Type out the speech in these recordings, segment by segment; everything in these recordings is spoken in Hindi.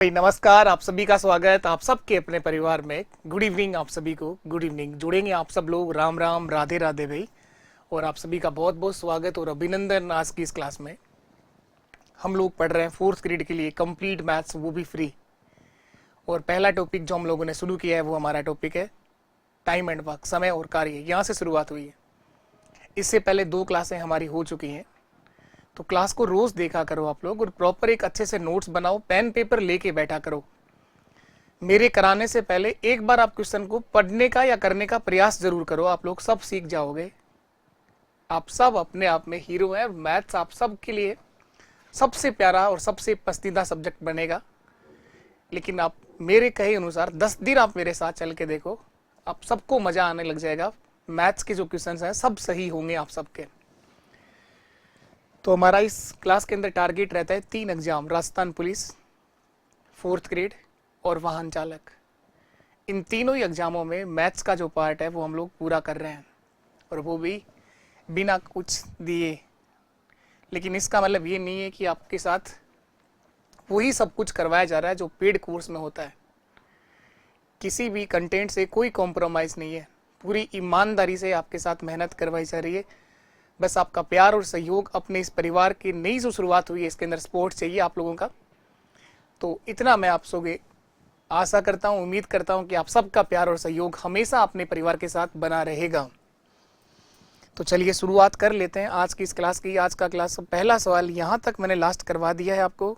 भाई नमस्कार, आप सभी का स्वागत आप सबके अपने परिवार में। गुड इवनिंग आप सभी को, गुड इवनिंग। जुड़ेंगे आप सब लोग, राम राम राधे राधे भाई। और आप सभी का बहुत बहुत स्वागत और अभिनंदन। आज की इस क्लास में हम लोग पढ़ रहे हैं फोर्थ ग्रेड के लिए कंप्लीट मैथ्स, वो भी फ्री। और पहला टॉपिक जो हम लोगों ने शुरू किया है वो हमारा टॉपिक है टाइम एंड वर्क, समय और कार्य। यहाँ से शुरुआत हुई है। इससे पहले 2 क्लासें हमारी हो चुकी हैं, तो क्लास को रोज देखा करो आप लोग और प्रॉपर एक अच्छे से नोट्स बनाओ, पेन पेपर लेके बैठा करो। मेरे कराने से पहले एक बार आप क्वेश्चन को पढ़ने का या करने का प्रयास जरूर करो। आप लोग सब सीख जाओगे। आप सब अपने आप में हीरो हैं। मैथ्स आप सब के लिए सबसे प्यारा और सबसे पसंदीदा सब्जेक्ट बनेगा। लेकिन आप मेरे कहे अनुसार 10 दिन आप मेरे साथ चल के देखो, आप सबको मजा आने लग जाएगा। मैथ्स के जो क्वेश्चन हैं सब सही होंगे आप सबके। तो हमारा इस क्लास के अंदर टारगेट रहता है 3 exam, Rajasthan police, 4th grade और वाहन चालक। इन तीनों ही एग्जामों में मैथ्स का जो पार्ट है वो हम लोग पूरा कर रहे हैं, और वो भी बिना कुछ दिए। लेकिन इसका मतलब ये नहीं है कि आपके साथ वही सब कुछ करवाया जा रहा है जो पेड कोर्स में होता है। किसी भी कंटेंट से कोई कॉम्प्रोमाइज़ नहीं है। पूरी ईमानदारी से आपके साथ मेहनत करवाई जा रही है। बस आपका प्यार और सहयोग, अपने इस परिवार की नई जो शुरुआत हुई है इसके अंदर सपोर्ट चाहिए आप लोगों का। तो इतना मैं आप सबसे आशा करता हूँ, उम्मीद करता हूँ कि आप सबका प्यार और सहयोग हमेशा अपने परिवार के साथ बना रहेगा। तो चलिए शुरुआत कर लेते हैं आज की इस क्लास की। आज का क्लास पहला सवाल यहाँ तक मैंने लास्ट करवा दिया है आपको।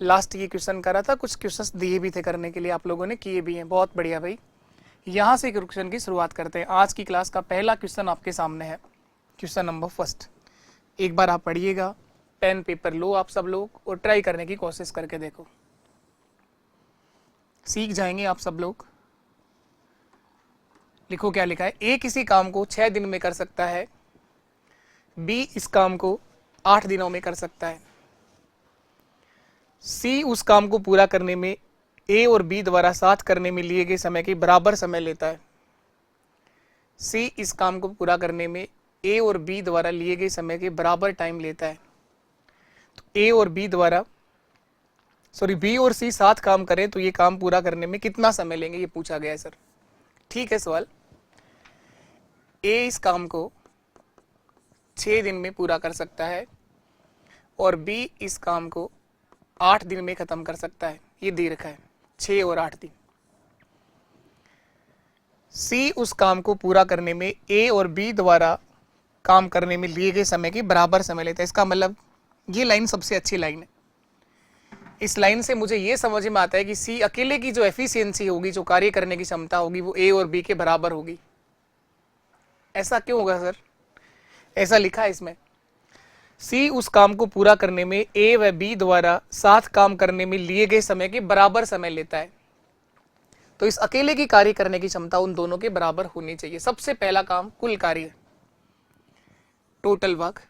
लास्ट ये क्वेश्चन करा था, कुछ क्वेश्चंस दिए भी थे करने के लिए, आप लोगों ने किए भी हैं, बहुत बढ़िया भाई। यहाँ से क्वेश्चन की शुरुआत करते हैं। आज की क्लास का पहला क्वेश्चन आपके सामने है, क्वेश्चन नंबर फर्स्ट। एक बार आप पढ़िएगा, पेन पेपर लो आप सब लोग और ट्राई करने की कोशिश करके देखो, सीख जाएंगे आप सब लोग। लिखो क्या लिखा है। ए किसी काम को 6 दिन में कर सकता है, बी इस काम को 8 दिनों में कर सकता है, सी उस काम को पूरा करने में ए और बी द्वारा साथ करने में लिए गए समय के बराबर समय लेता है। सी इस काम को पूरा करने में ए और बी द्वारा लिए गए समय के बराबर टाइम लेता है। तो ए और बी द्वारा बी और सी साथ काम करें तो ये काम पूरा करने में कितना समय लेंगे, ये पूछा गया है सर। ठीक है सवाल। ए इस काम को 6 दिन में पूरा कर सकता है और बी इस काम को 8 दिन में खत्म कर सकता है। ये दे रखा है 6 और 8 दिन। सी उस काम को पूरा करने में ए और बी द्वारा काम करने में लिए गए समय के बराबर समय लेता है। इसका मतलब ये लाइन सबसे अच्छी लाइन है। इस लाइन से मुझे ये समझ में आता है कि सी अकेले की जो एफिशिएंसी होगी, जो कार्य करने की क्षमता होगी, वो ए और बी के बराबर होगी। ऐसा क्यों होगा सर? ऐसा लिखा है इसमें, सी उस काम को पूरा करने में ए व बी द्वारा साथ काम करने में लिए गए समय के बराबर समय लेता है। तो इस अकेले की कार्य करने की क्षमता उन दोनों के बराबर होनी चाहिए। सबसे पहला काम कुल कार्य, टोटल वर्क।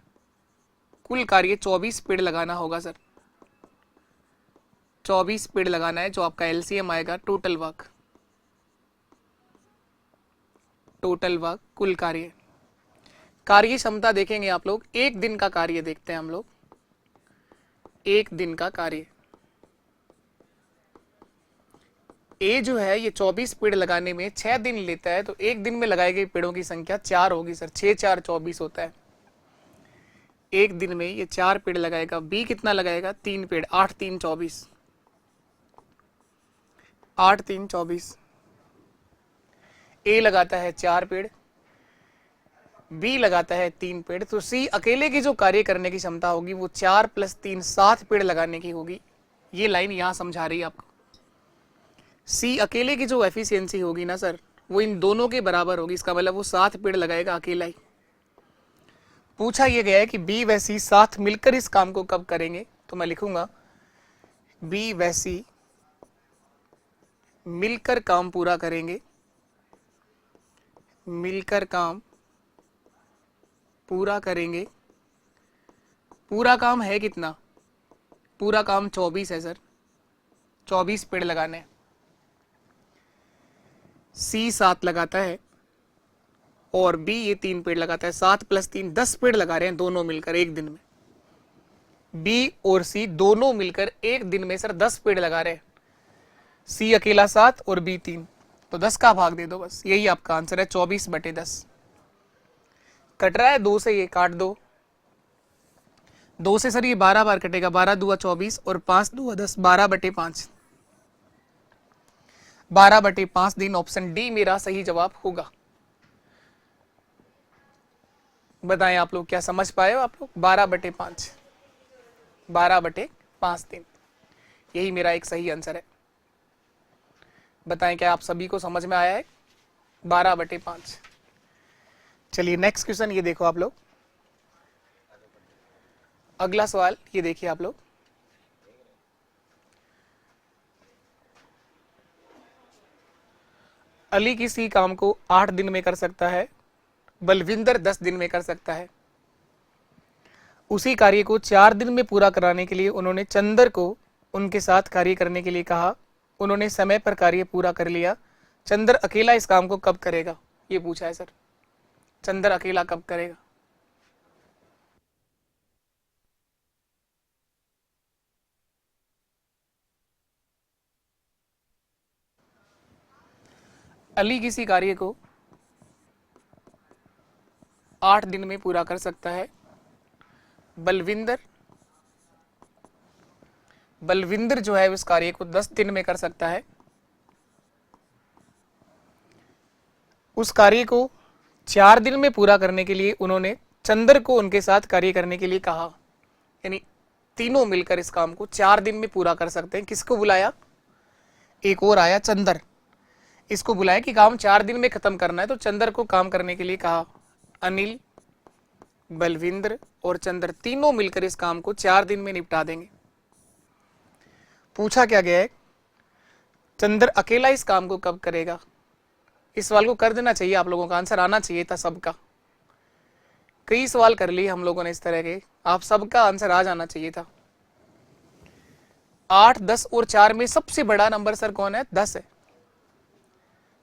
कुल कार्य 24 पेड़ लगाना होगा सर, 24 पेड़ लगाना है, जो आपका एलसीएम आएगा टोटल वर्क। टोटल वर्क कुल कार्य। कार्य क्षमता देखेंगे आप लोग, एक दिन का कार्य देखते हैं हम लोग। एक दिन का कार्य ए जो है ये 24 पेड़ लगाने में 6 दिन लेता है, तो एक दिन में लगाए गए पेड़ों की संख्या 4 होगी सर। 6 4 24 होता है। एक दिन में ये 4 पेड़ लगाएगा। बी कितना लगाएगा? 3 पेड़। 8 3 24। 8 3 24। ए लगाता है 4 पेड़, बी लगाता है 3 पेड़। तो सी अकेले की जो कार्य करने की क्षमता होगी वो 4 + 3 7 पेड़ लगाने की होगी। ये लाइन यहां समझा रही है आपको। सी अकेले की जो एफिशिएंसी होगी ना सर, वो इन दोनों के बराबर होगी। इसका मतलब वो 7 पेड़ लगाएगा अकेला ही। पूछा यह गया है कि बी व सी साथ मिलकर इस काम को कब करेंगे, तो मैं लिखूंगा बी व सी मिलकर काम पूरा करेंगे। मिलकर काम पूरा करेंगे। पूरा काम है कितना? पूरा काम 24 है सर, 24 पेड़ लगाने हैं। सी 7 लगाता है और बी ये 3 पेड़ लगाता है। 7 + 3 10 पेड़ लगा रहे हैं दोनों मिलकर एक दिन में। बी और सी दोनों मिलकर एक दिन में सर 10 पेड़ लगा रहे हैं। सी अकेला 7 और बी 3, तो 10 का भाग दे दो बस, यही आपका आंसर है 24/10। कट रहा है 2 से, ये काट दो। 2 से सर ये 12 बार कटेगा, 12 दूआ 24 और 5 दूआ 10, 12/5। 12/5 दिन, ऑप्शन डी मेरा सही जवाब होगा। बताएं आप लोग, क्या समझ पाए हो आप लोग? 12/5, 12/5 दिन, यही मेरा एक सही आंसर है। बताएं क्या आप सभी को समझ में आया है? 12/5। चलिए नेक्स्ट क्वेश्चन ये देखो आप लोग, अगला सवाल ये देखिए आप लोग। अली किसी काम को 8 दिन में कर सकता है, बलविंदर 10 दिन में कर सकता है। उसी कार्य को 4 दिन में पूरा कराने के लिए उन्होंने चंदर को उनके साथ कार्य करने के लिए कहा। उन्होंने समय पर कार्य पूरा कर लिया। चंदर अकेला इस काम को कब करेगा, ये पूछा है सर। चंदर अकेला कब करेगा? अली किसी कार्य को 8 दिन में पूरा कर सकता है। बलविंदर बलविंदर जो है उस कार्य को 10 दिन में कर सकता है। उस कार्य को 4 दिन में पूरा करने के लिए उन्होंने चंदर को उनके साथ कार्य करने के लिए कहा। यानी तीनों मिलकर इस काम को 4 दिन में पूरा कर सकते हैं। किसको बुलाया? एक और आया चंदर, इसको बुलाया कि काम 4 दिन में खत्म करना है, तो चंदर को काम करने के लिए कहा। अनिल, बलविंदर और चंदर तीनों मिलकर इस काम को 4 दिन में निपटा देंगे। पूछा क्या गया है? चंदर अकेला इस काम को कब करेगा? इस सवाल को कर देना चाहिए, आप लोगों का आंसर आना चाहिए था सबका। कई सवाल कर लिए हम लोगों ने इस तरह के, आप सबका आंसर आ जाना चाहिए था। 8, 10 और 4 में सबसे बड़ा नंबर सर कौन है? 10 है।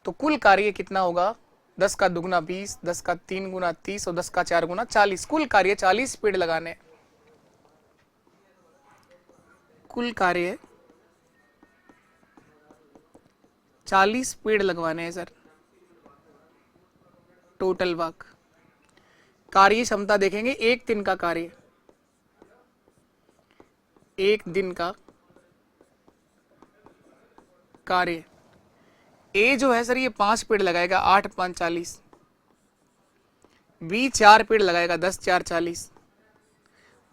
तो कुल कार्य कितना होगा? 10 का दुगुना 20, 10 का 3 गुना 30 और 10 का 4 गुना 40। कुल कार्य 40 पेड़ लगाने। कुल कार्य 40 पेड़ लगवाने हैं सर। टोटल वर्क, कार्य क्षमता देखेंगे, एक दिन का कार्य, एक दिन का कार्य। ए जो है सर ये 5 पेड़ लगाएगा, 8 5 40। बी 4 पेड़ लगाएगा, 10 4 40।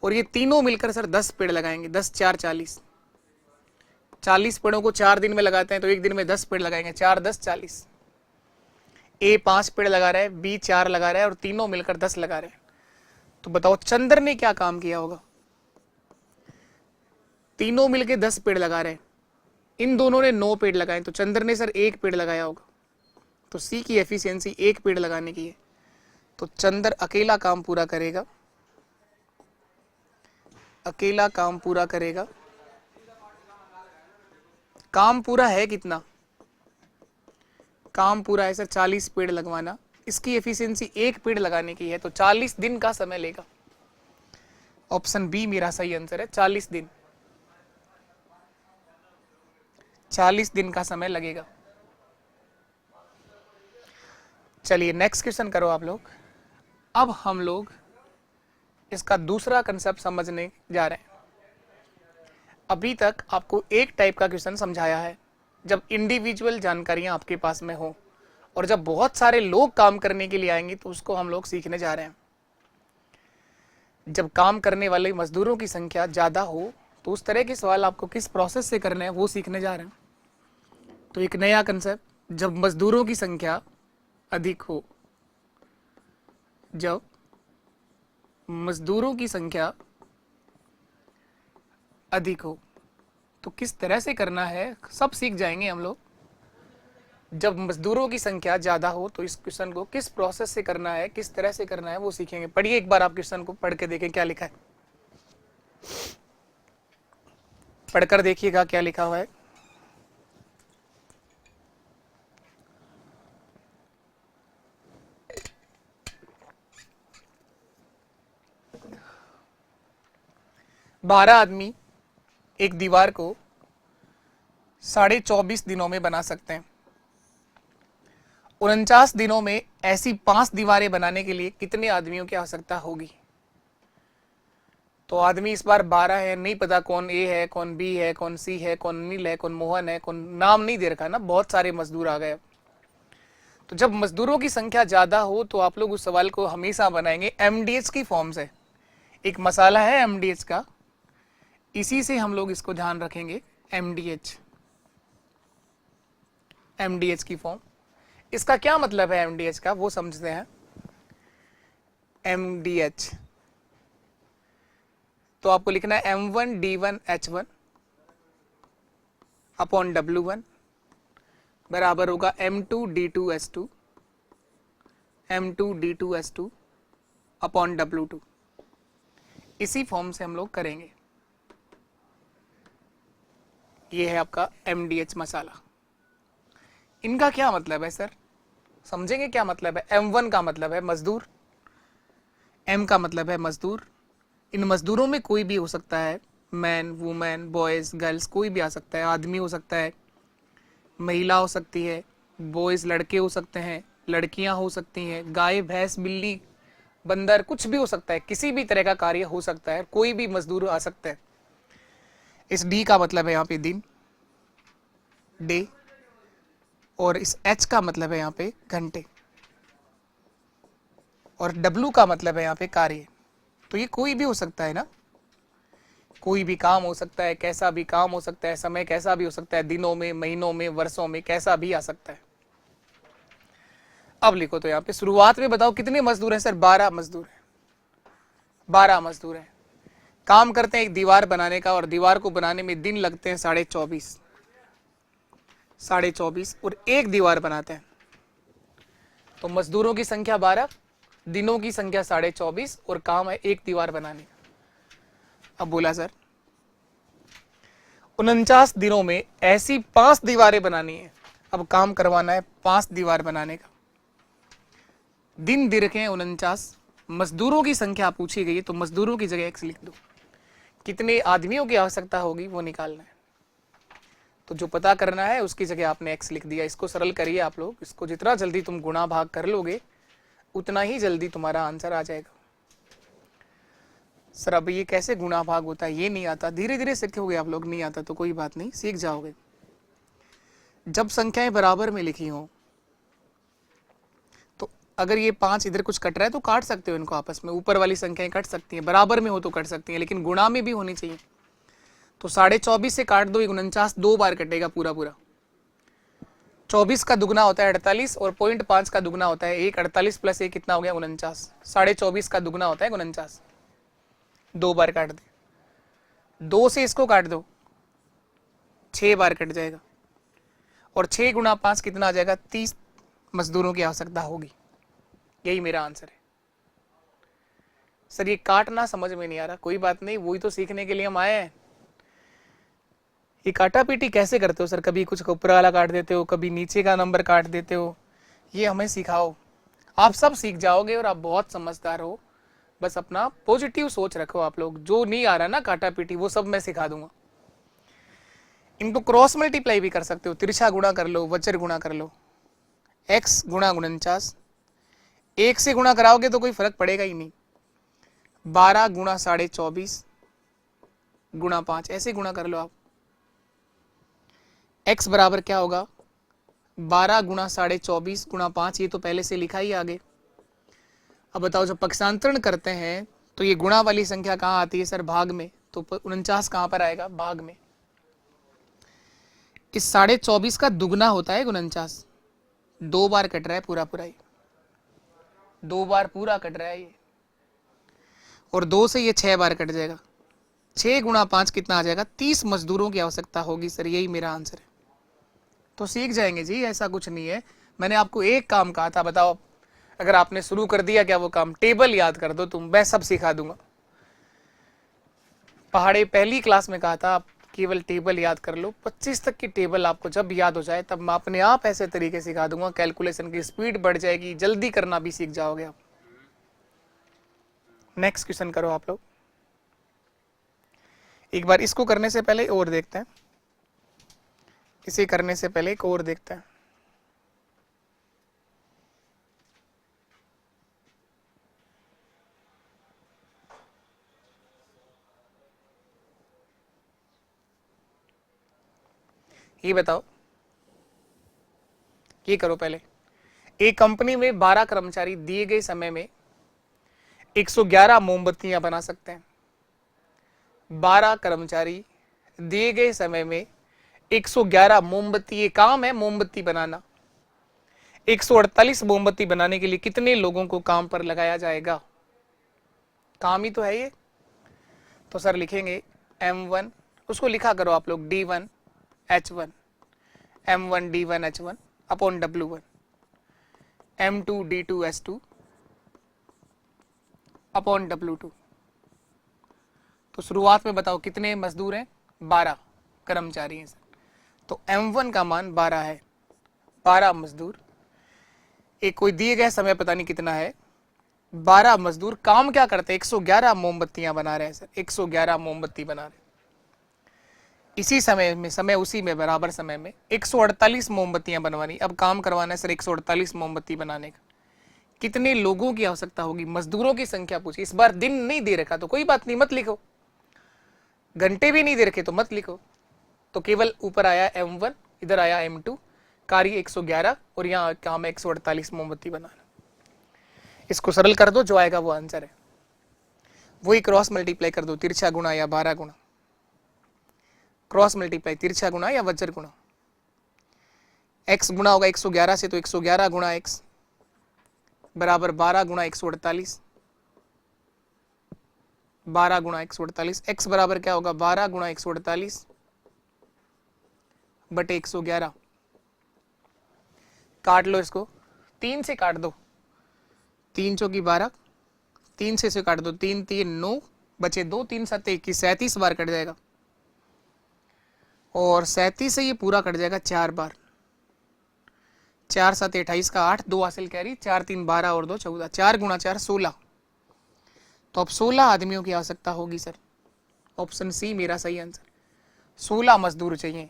और ये तीनों मिलकर सर 10 पेड़ लगाएंगे, 10 4 40। 40 पेड़ों को 4 दिन में लगाते हैं तो एक दिन में 10 पेड़ लगाएंगे, 4 10 40। ए 5 पेड़ लगा रहा है, बी 4 लगा रहा है और तीनों मिलकर 10 लगा रहे हैं। तो बताओ चंद्र ने क्या काम किया होगा? तीनों मिलकर 10 पेड़ लगा रहे हैं, इन दोनों ने 9 पेड़ लगाए, तो चंद्र ने सर 1 पेड़ लगाया होगा। तो सी की एफिशिएंसी 1 पेड़ लगाने की है, तो चंद्र अकेला काम पूरा करेगा। अकेला काम पूरा करेगा। काम पूरा है कितना? काम पूरा है सर 40 पेड़ लगवाना। इसकी एफिशिएंसी 1 पेड़ लगाने की है, तो 40 दिन का समय लेगा। ऑप्शन बी मेरा सही आंसर है, 40 दिन। 40 दिन का समय लगेगा। चलिए नेक्स्ट क्वेश्चन करो आप लोग। अब हम लोग इसका दूसरा कंसेप्ट समझने जा रहे हैं। अभी तक आपको एक टाइप का क्वेश्चन समझाया है, जब इंडिविजुअल जानकारियां आपके पास में हो, और जब बहुत सारे लोग काम करने के लिए आएंगे तो उसको हम लोग सीखने जा रहे हैं। जब काम करने वाले मजदूरों की संख्या ज़्यादा हो तो उस तरह के सवाल आपको किस प्रोसेस से करने हैं वो सीखने जा रहे हैं। तो एक नया कंसेप्ट, जब मजदूरों की संख्या अधिक हो, जब मजदूरों की संख्या अधिक हो तो किस तरह से करना है सब सीख जाएंगे हम लोग। जब मजदूरों की संख्या ज़्यादा हो तो इस क्वेश्चन को किस प्रोसेस से करना है, किस तरह से करना है वो सीखेंगे। पढ़िए एक बार, आप क्वेश्चन को पढ़ के देखें क्या लिखा है, पढ़कर देखिएगा क्या लिखा हुआ है। 12 आदमी एक दीवार को 24.5 दिनों में बना सकते हैं। 49 दिनों में ऐसी 5 दीवारें बनाने के लिए कितने आदमियों की आवश्यकता होगी? तो आदमी इस बार 12 है, नहीं पता कौन ए है, कौन बी है, कौन सी है, कौन नील है, कौन मोहन है, कौन नाम नहीं दे रखा ना, बहुत सारे मजदूर आ गए। तो जब मजदूरों की संख्या ज्यादा हो तो आप लोग उस सवाल को हमेशा बनाएंगे एमडीएच की फॉर्म से। एक मसाला है एमडीएच का, इसी से हम लोग इसको ध्यान रखेंगे। एमडीएच, एमडीएच की फॉर्म, इसका क्या मतलब है एमडीएच का वो समझते हैं। एमडीएच तो आपको लिखना है M1D1H1 अपॉन W1 बराबर होगा M2D2S2 M2D2S2 अपॉन W2। इसी फॉर्म से हम लोग करेंगे। ये है आपका MDH मसाला। इनका क्या मतलब है सर, समझेंगे क्या मतलब है। M1 का मतलब है मजदूर, M का मतलब है मजदूर। इन मजदूरों में कोई भी हो सकता है, मैन, वुमेन, बॉयज, गर्ल्स, कोई भी आ सकता है। आदमी हो सकता है, महिला हो सकती है, बॉयज लड़के हो सकते हैं, लड़कियां हो सकती हैं, गाय, भैंस, बिल्ली, बंदर, कुछ भी हो सकता है। किसी भी तरह का कार्य हो सकता है, कोई भी मजदूर आ सकता है। इस डी का मतलब है यहाँ पे दिन, डे, और इस एच का मतलब है यहाँ पे घंटे, और डब्ल्यू का मतलब है यहाँ पे कार्य। तो ये कोई भी हो सकता है ना, कोई भी काम हो सकता है, कैसा भी काम हो सकता है, समय कैसा भी हो सकता है, दिनों में, महीनों में, वर्षों में, कैसा भी आ सकता है। अब लिखो तो यहाँ पे शुरुआत में बताओ कितने मजदूर हैं सर। 12 मजदूर हैं, 12 मजदूर हैं। काम करते हैं एक दीवार बनाने का, और दीवार को बनाने में दिन लगते हैं 24.5, 24.5, और एक दीवार बनाते हैं। तो मजदूरों की संख्या 12, दिनों की संख्या 24.5, और काम है एक दीवार बनाने का। अब बोला सर 49 दिनों में ऐसी 5 दीवारें बनानी है। अब काम करवाना है 5 दीवार बनाने का। दिन दीर्घ है 49, मजदूरों की संख्या पूछी गई है, तो मजदूरों की जगह x लिख दो। कितने आदमियों की आवश्यकता होगी वो निकालना है। तो जो पता करना है उसकी जगह आपने x लिख दिया। इसको सरल करिए आप लोग, इसको जितना जल्दी तुम गुणा भाग कर लोगे उतना ही जल्दी तुम्हारा आंसर आ जाएगा। सर अब ये कैसे गुणा भाग होता है, ये नहीं आता, धीरे धीरे सीखोगे आप लोग। नहीं आता तो कोई बात नहीं, सीख जाओगे। जब संख्याएं बराबर में लिखी हो, तो अगर ये 5 इधर कुछ कट रहा है तो काट सकते हो इनको आपस में, ऊपर वाली संख्याएं कट सकती हैं, बराबर में हो तो कट सकती हैं, लेकिन गुणा में भी होनी चाहिए। तो 24.5 से काट दो, 49 2 बार कटेगा पूरा पूरा। 24 का दुगना होता है 48, और 0.5 का दुगना होता है 1। 48 प्लस 1 कितना हो गया 49। 24.5 का दुगना होता है 49, 2 बार काट दे। 2 से इसको काट दो, 6 बार कट जाएगा, और 6 गुणा 5 कितना आ जाएगा 30 मजदूरों की आवश्यकता होगी। यही मेरा आंसर है। सर ये काटना समझ में नहीं आ रहा, कोई बात नहीं, वही तो सीखने के लिए हम आए हैं। ये काटा पीटी कैसे करते हो सर, कभी कुछ ऊपर वाला काट देते हो, कभी नीचे का नंबर काट देते हो, ये हमें सिखाओ। आप सब सीख जाओगे और आप बहुत समझदार हो। बस अपना पॉजिटिव सोच रखो आप लोग। जो नहीं आ रहा ना काटा पीटी वो सब मैं सिखा दूंगा। इनको क्रॉस मल्टीप्लाई भी कर सकते हो, तिरछा गुणा कर लो, वचर गुणा कर लो। x गुणा 49, 1 से गुणा कराओगे तो कोई फर्क पड़ेगा ही नहीं। 12 गुणा 24.5 गुणा 5, ऐसे गुणा कर लो आप। x बराबर क्या होगा 12 गुणा 24.5 गुणा 5, ये तो पहले से लिखा ही आगे। अब बताओ जब पक्षांतरण करते हैं तो ये गुणा वाली संख्या कहाँ आती है सर, भाग में। तो 49 कहाँ पर आएगा, भाग में। इस 24.5 का दुगना होता है 49, 2 बार कट रहा है पूरा पूरा, ये 2 बार पूरा कट रहा है ये, और 2 से ये 6 बार कट जाएगा। 6 गुणा 5 कितना आ जाएगा, 30 मजदूरों की आवश्यकता होगी सर, यही मेरा आंसर है। तो सीख जाएंगे जी, ऐसा कुछ नहीं है। मैंने आपको एक काम कहा था, बताओ अगर आपने शुरू कर दिया क्या वो काम। टेबल याद कर दो तुम, मैं सब सिखा दूंगा। पहाड़े पहली क्लास में कहा था आप केवल टेबल याद कर लो। 25 तक की टेबल आपको जब याद हो जाए तब मैं अपने आप ऐसे तरीके सिखा दूंगा, कैलकुलेशन की स्पीड बढ़ जाएगी, जल्दी करना भी सीख जाओगे आप। नेक्स्ट क्वेश्चन करो आप लोग। एक बार इसको करने से पहले और देखते हैं, इसे करने से पहले एक और देखते हैं। ये बताओ, ये करो पहले। एक कंपनी में 12 कर्मचारी दिए गए समय में 111 मोमबत्तियां बना सकते हैं। 12 कर्मचारी दिए गए समय में 111 मोमबत्ती, ये काम है मोमबत्ती बनाना। 148 मोमबत्ती बनाने के लिए कितने लोगों को काम पर लगाया जाएगा? काम ही तो है ये। तो सर लिखेंगे M1, उसको लिखा करो आप लोग D1 H1, M1 D1 H1 upon W1, M2 D2 S2 upon W2। तो शुरुआत में बताओ कितने मजदूर हैं? 12 कर्मचारी हैं सर। तो M1 का मान 12 है, 12 मजदूर। एक कोई दिए गए समय पता नहीं कितना है, 12 मजदूर काम क्या करते हैं? 111 मोमबत्तियां बना रहे हैं सर, 111 मोमबत्ती बना रहे हैं। इसी समय उसी में बराबर समय में 148 मोमबत्तियां बनवानी। अब काम करवाना है सर 148 मोमबत्ती बनाने का। कितने लोगों की आवश्यकता होगी? मजदूरों की संख्या पूछी। इस बार दिन नहीं दे रखा तो कोई बात नहीं, मत लिखो। घंटे भी नहीं दे रखे तो मत लिखो। तो केवल ऊपर आया M1, इधर आया M2, कार्य 111 और यहाँ काम है 148 मोमबत्ती बनाना। इसको सरल कर दो, जो आएगा वो आंसर है। वही क्रॉस मल्टीप्लाई कर दो, तिरछा गुणा या 12 गुणा। क्रॉस मल्टीप्लाई, तिरछा गुणा या वज्र गुणा। x गुणा होगा 111 से, तो 111 गुणा x बराबर 12 गुणा 148, 12 गुणा 148। x बराबर क्या होगा? 12 गुणा 148 बटे 111। काट लो इसको, 3 से काट दो, 3 चौकी 12, 3 से काट दो, 3 3 9 बचे 2, 3 7 21, 37 बार कट जाएगा। और 37 से ये पूरा कट जाएगा 4 बार। 4 7 28 का 8, 2 हासिल कैरी, 4 3 12 और 2 14, 4 गुणा 4 16। तो अब 16 आदमियों की आवश्यकता होगी सर। ऑप्शन सी मेरा सही आंसर। 16 मजदूर चाहिए।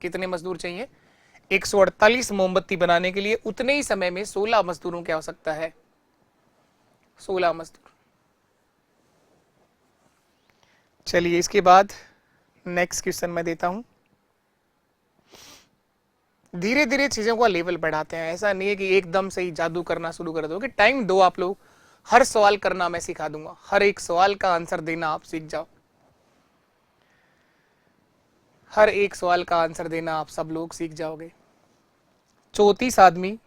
कितने मजदूर चाहिए? 148 मोमबत्ती बनाने के लिए उतने ही समय में 16 मजदूरों की आवश्यकता है। 16 मजदूर। चलिए इसके बाद नेक्स्ट क्वेश्चन मैं देता हूं। धीरे धीरे चीजों का लेवल बढ़ाते हैं। ऐसा नहीं है कि एकदम से ही जादू करना शुरू कर दो, कि टाइम दो आप लोग। हर सवाल करना मैं सिखा दूंगा, हर एक सवाल का आंसर देना आप सीख जाओ। हर एक सवाल का आंसर देना आप सब लोग सीख जाओगे। 34 आदमी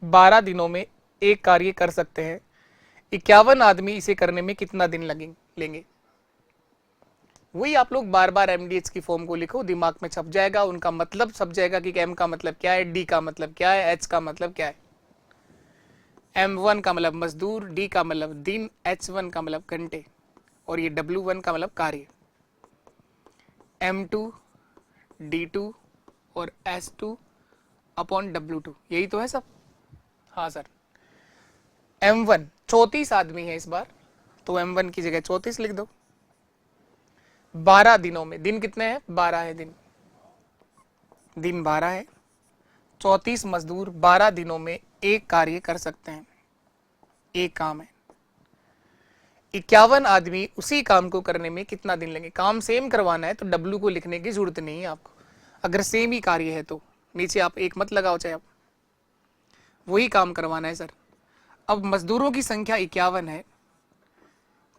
12 दिनों में एक कार्य कर सकते हैं। 51 आदमी इसे करने में कितना दिन लेंगे? वही आप लोग बार बार MDH की फॉर्म को लिखो, दिमाग में छप जाएगा, उनका मतलब छप जाएगा कि M का मतलब क्या है, D का मतलब क्या है, H का मतलब क्या है। M1 का मतलब मजदूर, D का मतलब दिन, H1 का मतलब घंटे, और ये W1 का मतलब कार्य। M2 D2 और S2 अपॉन W2, यही तो है सब। हाँ सर। M1 34 आदमी है इस बार, तो M1 की जगह 34 लिख दो। 12 दिनों में, दिन कितने हैं? 12 है दिन 12 है। 34 मजदूर 12 दिनों में एक कार्य कर सकते हैं, एक काम है। 51 आदमी उसी काम को करने में कितना दिन लेंगे? काम सेम करवाना है तो W को लिखने की जरूरत नहीं है आपको, अगर सेम ही कार्य है तो। नीचे आप एक मत लगाओ, चाहे आप वही काम करवाना है सर। अब मजदूरों की संख्या 51 है,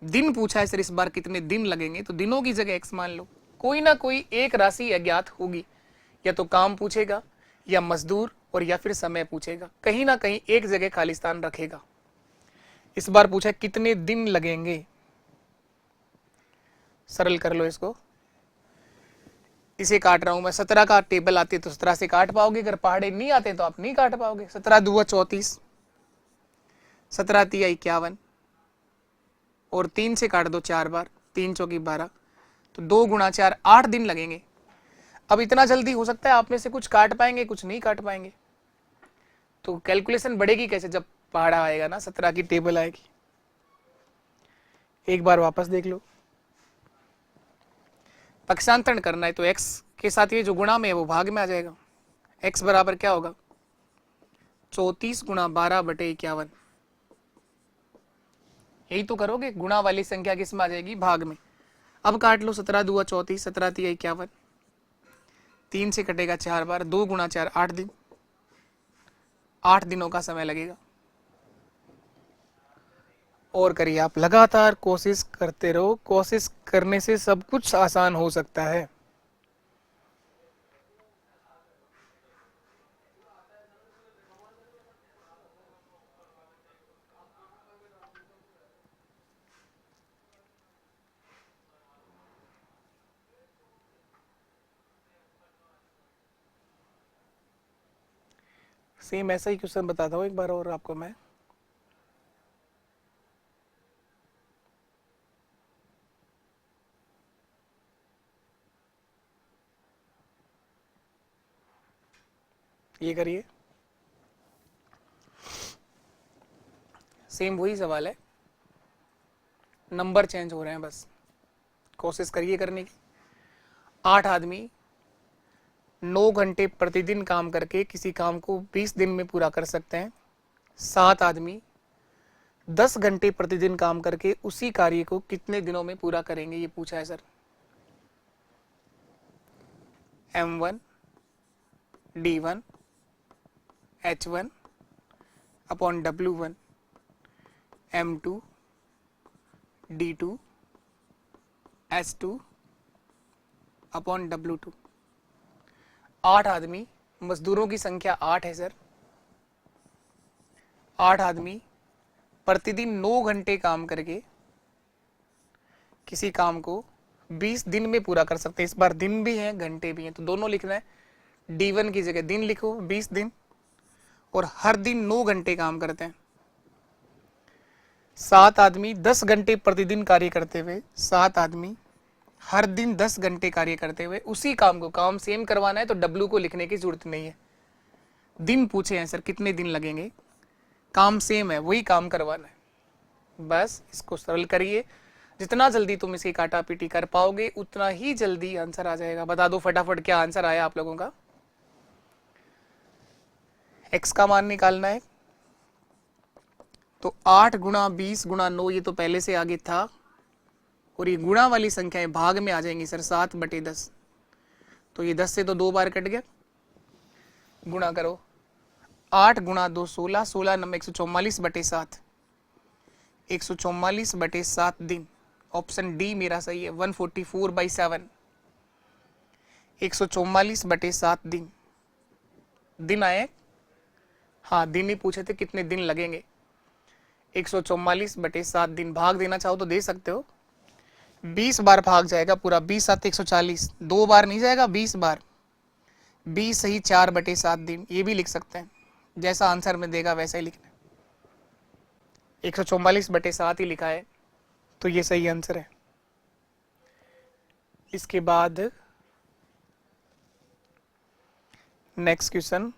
दिन पूछा है सर इस बार कितने दिन लगेंगे, तो दिनों की जगह x मान लो। कोई ना कोई एक राशि अज्ञात होगी, या तो काम पूछेगा या मजदूर और या फिर समय पूछेगा, कहीं ना कहीं एक जगह खालिस्तान रखेगा। इस बार पूछा कितने दिन लगेंगे। सरल कर लो इसको, इसे काट रहा हूं मैं। 17 का टेबल आती है तो 17 से काट पाओगे, अगर पहाड़े नहीं आते तो आप नहीं काट पाओगे। 17 दूआ 34, 17 तिया 51 और 3 से काट दो 4 बार, 3 चौकी 12, तो 2 गुणा 4 8 दिन लगेंगे। अब इतना जल्दी हो सकता है आप में से कुछ काट पाएंगे, कुछ नहीं काट पाएंगे, तो कैलकुलेशन बढ़ेगी कैसे? जब पहाड़ा आएगा ना, 17 की टेबल आएगी। एक बार वापस देख लो, पक्षांतरण करना है तो x के साथ ये जो गुणा में है वो भाग में आ जाएगा। x बराबर क्या होगा 34 गुणा 12/51। यही तो करोगे, गुणा वाली संख्या किस में आ जाएगी भाग में। अब काट लो 17 दूआ 34, 17 तिया 51, 3 से कटेगा 4 बार, 2 गुणा 4 8 दिन, 8 दिनों का समय लगेगा। और करिए आप, लगातार कोशिश करते रहो, कोशिश करने से सब कुछ आसान हो सकता है। सेम ऐसा ही क्वेश्चन बताता हूँ एक बार और आपको मैं। ये करिए, सेम वही सवाल है, नंबर चेंज हो रहे हैं बस, कोशिश करिए करने की। 8 आदमी 9 घंटे प्रतिदिन काम करके किसी काम को 20 दिन में पूरा कर सकते हैं। 7 आदमी 10 घंटे प्रतिदिन काम करके उसी कार्य को कितने दिनों में पूरा करेंगे, ये पूछा है sir. M1 D1 H1 upon W1 M2 D2 S2 upon W2। 8 आदमी, मजदूरों की संख्या 8 है सर। 8 आदमी प्रतिदिन 9 घंटे काम करके किसी काम को 20 दिन में पूरा कर सकते हैं। इस बार दिन भी हैं घंटे भी हैं, तो दोनों लिखना है। D1 की जगह दिन लिखो 20 दिन, और हर दिन 9 घंटे काम करते हैं। 7 आदमी 10 घंटे प्रतिदिन कार्य करते हुए, 7 आदमी हर दिन 10 घंटे कार्य करते हुए उसी काम को, काम सेम करवाना है तो W को लिखने की जरूरत नहीं है। दिन पूछे हैं सर कितने दिन लगेंगे, काम सेम है, वही काम करवाना है। बस इसको सरल करिए, जितना जल्दी तुम इसे काटा पीटी कर पाओगे उतना ही जल्दी आंसर आ जाएगा। बता दो फटाफट क्या आंसर आया आप लोगों का। x का मान निकालना है, तो 8 गुणा 20 गुणा 9 ये तो पहले से आगे था, और ये गुणा वाली संख्याएं भाग में आ जाएंगी सर 7/10। तो ये 10 से तो 2 बार कट गया, गुणा करो। 8 गुणा 2 16, 16 नंबर 144/7, 144/7 दिन। ऑप्शन डी मेरा सही है, 144/7, 144/7 दिन। दिन आए, हाँ दिन ही पूछे थे कितने दिन लगेंगे। 144/7 दिन, भाग देना चाहो तो दे सकते हो। 20 बार भाग जाएगा पूरा, 20 7 140, 2 बार नहीं जाएगा 20 बार, 20 सही 4/7 दिन, ये भी लिख सकते हैं। जैसा आंसर में देगा वैसा ही लिखना है। 144/7 ही लिखा है, तो ये सही आंसर है। इसके बाद नेक्स्ट क्वेश्चन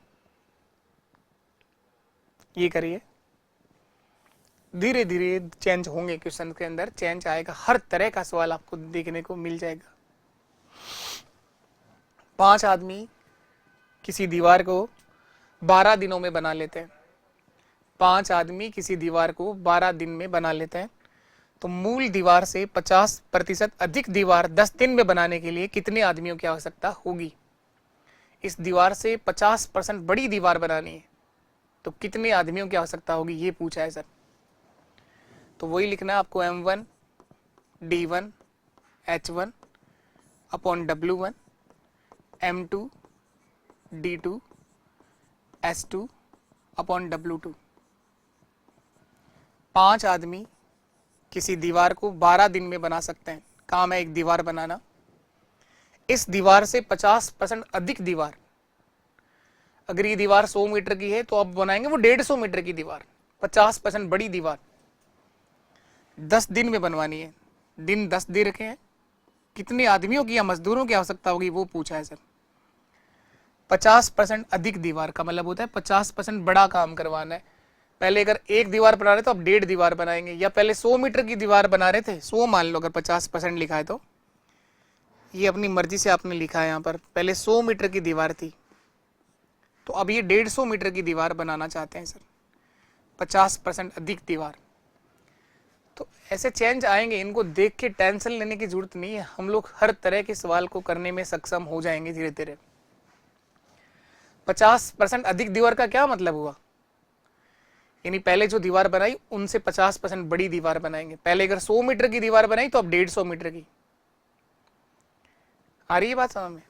ये करिए। धीरे धीरे चेंज होंगे क्वेश्चन के अंदर, चेंज आएगा, हर तरह का सवाल आपको देखने को मिल जाएगा। 5 आदमी किसी दीवार को 12 दिनों में बना लेते हैं। 5 आदमी किसी दीवार को 12 दिन में बना लेते हैं, तो मूल दीवार से 50% अधिक दीवार 10 दिन में बनाने के लिए कितने आदमियों की आवश्यकता होगी। इस दीवार से 50% बड़ी दीवार बनानी है तो कितने आदमियों की आवश्यकता होगी, ये पूछा है सर। तो वही लिखना है आपको, M1 D1 H1 upon W1 M2 D2 S2 upon W2। 5 आदमी किसी दीवार को 12 दिन में बना सकते हैं, काम है एक दीवार बनाना। इस दीवार से 50% अधिक दीवार, अगर ये दीवार 100 मीटर की है तो अब बनाएंगे वो 150 मीटर की दीवार, 50% बड़ी दीवार 10 दिन में बनवानी है। दिन 10 दे रखे हैं, कितने आदमियों की या मजदूरों की आवश्यकता होगी वो पूछा है सर। 50% अधिक दीवार का मतलब होता है 50% बड़ा काम करवाना है। पहले अगर एक दीवार बना रहे तो अब 1.5 दीवार बनाएंगे, या पहले 100 मीटर की दीवार बना रहे थे, 100 मान लो अगर 50% लिखा है तो ये अपनी मर्जी से आपने लिखा है यहाँ पर, पहले 100 मीटर की दीवार थी तो अब ये 150 मीटर की दीवार बनाना चाहते हैं सर, 50% अधिक दीवार। तो ऐसे चेंज आएंगे, इनको देख के टेंशन लेने की जरूरत नहीं है, हम लोग हर तरह के सवाल को करने में सक्षम हो जाएंगे धीरे धीरे। 50% अधिक दीवार का क्या मतलब हुआ, यानी पहले जो दीवार बनाई उनसे 50% बड़ी दीवार बनाएंगे। पहले अगर 100 मीटर की दीवार बनाई तो अब 150 मीटर की। आ रही है बात समझ में?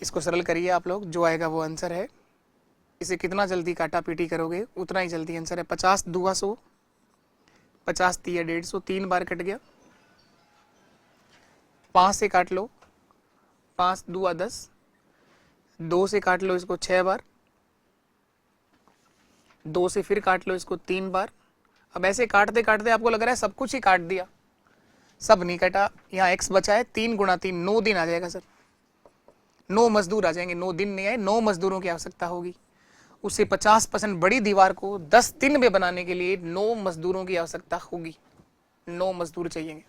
इसको सरल करिए आप लोग, जो आएगा वो आंसर है। इसे कितना जल्दी काटा पीटी करोगे उतना ही जल्दी आंसर है। 50 दूआ 100, 50 तिया 150, 3 बार कट गया। 5 से काट लो, 5 दूआ 10, 2 से काट लो इसको 6 बार, 2 से फिर काट लो इसको 3 बार। अब ऐसे काटते काटते आपको लग रहा है सब कुछ ही काट दिया, सब नहीं कटा। यहाँ x बचा है, 3 गुणा 3 9 दिन आ जाएगा सर, 9 मजदूर आ जाएंगे। 9 दिन नहीं आए, 9 मजदूरों की आवश्यकता होगी। उससे 50% बड़ी दीवार को 10 दिन में बनाने के लिए 9 मजदूरों की आवश्यकता होगी। 9 मजदूर चाहिएंगे,